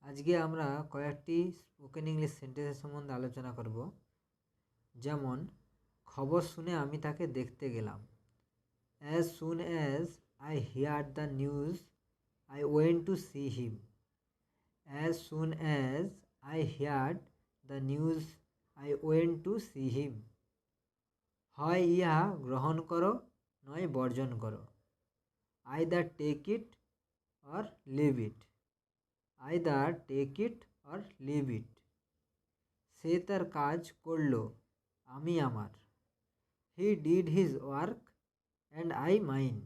আজকে আমরা কয়েকটি স্পোকেন ইংলিশ সেন্টেন্সের সম্বন্ধে আলোচনা করব। যেমন, খবর শুনে আমি তাকে দেখতে গেলাম। As soon as I hear the news I went to see him. As soon as I hear the news I went to see him. হয় ইহা গ্রহণ করো, নয় বর্জন করো। Either take it or leave it. Either take it or leave it. সে তার কাজ করল, আমি আমার। He did his work and I mine.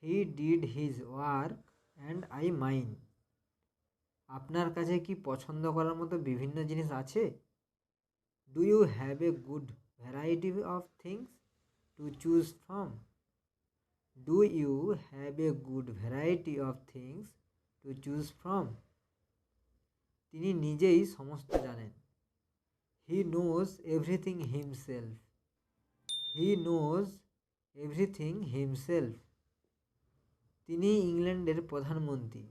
He did his work and I mine. আপনার কাছে কি পছন্দ করার মতো বিভিন্ন জিনিস আছে? Do you have a good variety of things to choose from? Do you have a good variety of things to choose from? তিনি নিজেই সমস্ত জানেন। He knows everything himself. He knows everything himself. তিনি ইংল্যান্ডের প্রধানমন্ত্রী।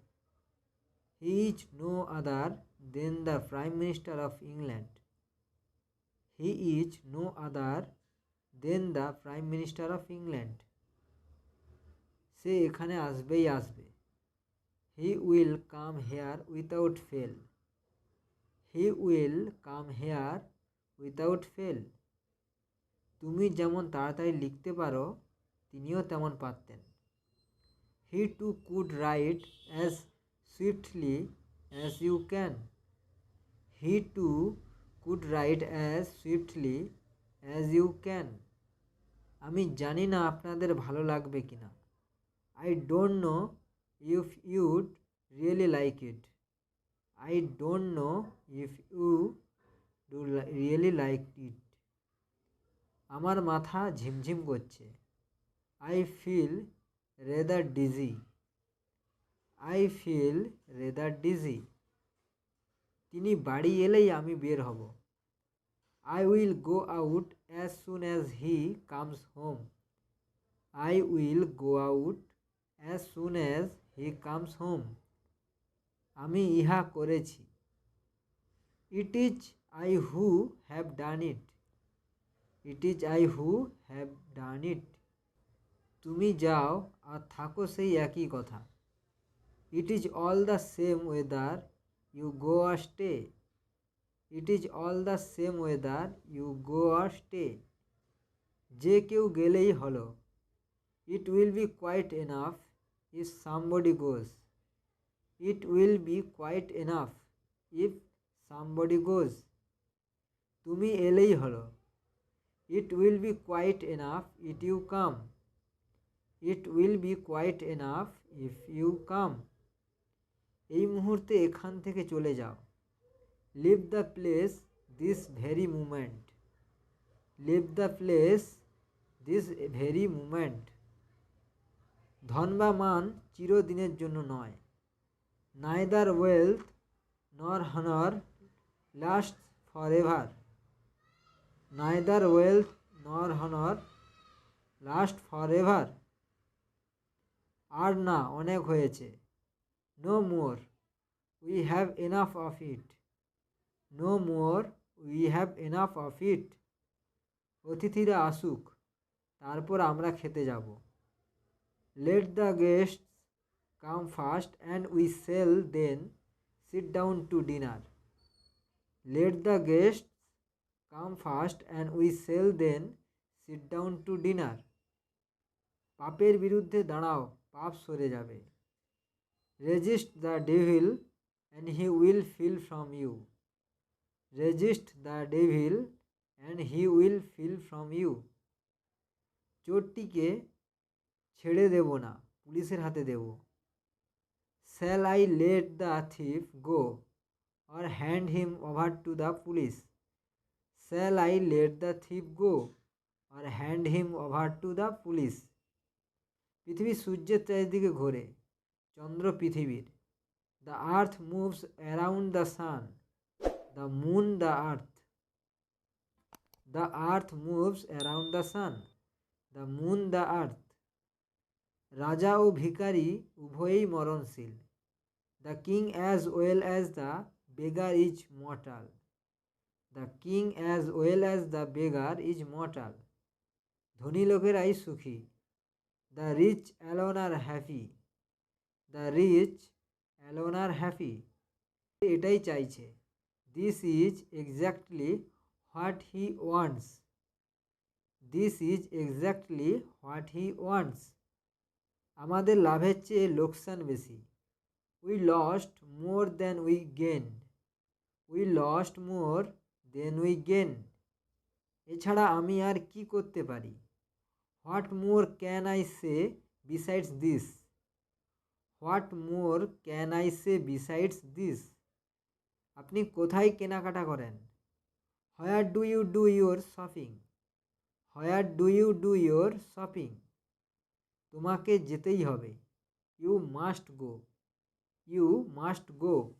He is no other then the prime minister of England. He is no other then the prime minister of England. সে এখানে আসবেই আসবে। He will come here without fail. He will come here without fail. তুমি যেমন তাড়াতাড়ি লিখতে পারো, তিনিও তেমন পারতেন। He too could write as swiftly as you can. He too could write as swiftly as you can. আমি জানি না আপনাদের ভালো লাগবে কি না। I don't know if you'd really like it. I don't know if you do really like it. আমার মাথা ঝিমঝিম করছে। I feel rather dizzy. I feel rather dizzy. তিনি বাড়ি এলেই আমি বের হব। I will go out as soon as he comes home. I will go out as soon as he comes home. আমি ইহা করেছি। It is I who have done it. It is I who have done it. তুমি যাও আর থাকো সেই একই কথা। It is all the same whether you go or stay. It is all the same whether you go or stay. যে কেউ গেলেই হলো। It will be quite enough if somebody goes. It will be quite enough if somebody goes. তুমি এলেই হলো। It will be quite enough it you come. It will be quite enough if you come. এই মুহূর্তে এখান থেকে চলে যাও। Leave the place this very moment. Leave the place this very moment. ধন বা মান চিরদিনের জন্য নয়। Neither wealth nor honour last for ever. Neither wealth nor honour last for ever. আর না, অনেক হয়েছে। No more, we have enough of it. No more, we have enough of it. অতিথিরা আসুক, তারপর আমরা খেতে যাব। Let the guests come first and we shall then sit down to dinner. Let the guests come first and we shall then sit down to dinner. পাপের বিরুদ্ধে দাঁড়াও, পাপ সরে যাবে। Resist the devil and he will flee from you. Resist the devil and he will flee from you. চোরটিকে ছেড়ে দেব না, পুলিশের হাতে দেব। Shall I let the thief go or hand him over to the police? Shall I let the thief go or hand him over to the police? পৃথিবী সূর্যের চারিদিকে ঘোরে, চন্দ্র পৃথিবীর। The earth moves around the sun, the moon the earth. The earth moves around the sun, the moon the earth. রাজা ও ভিখারি উভয়েই মরণশীল। The king as well as the beggar is mortal. The king as well as the beggar is mortal. ধনী লোকেরাই সুখী। The rich alone are happy. The rich alone are happy. এটাই চাইছে। This is exactly what he wants. This is exactly what he wants. আমাদের লাভের চেয়ে লোকসান বেশি। We lost more than we gain. We lost more then we gain. এছাড়া আমি আর কি করতে পারি? What more can I say besides this. What more can I say besides this. আপনি কোথায় কেনাকাটা করেন? Where do you do your shopping. Where do you do your shopping. তোমাকে যেতেই হবে। You must go. You must go.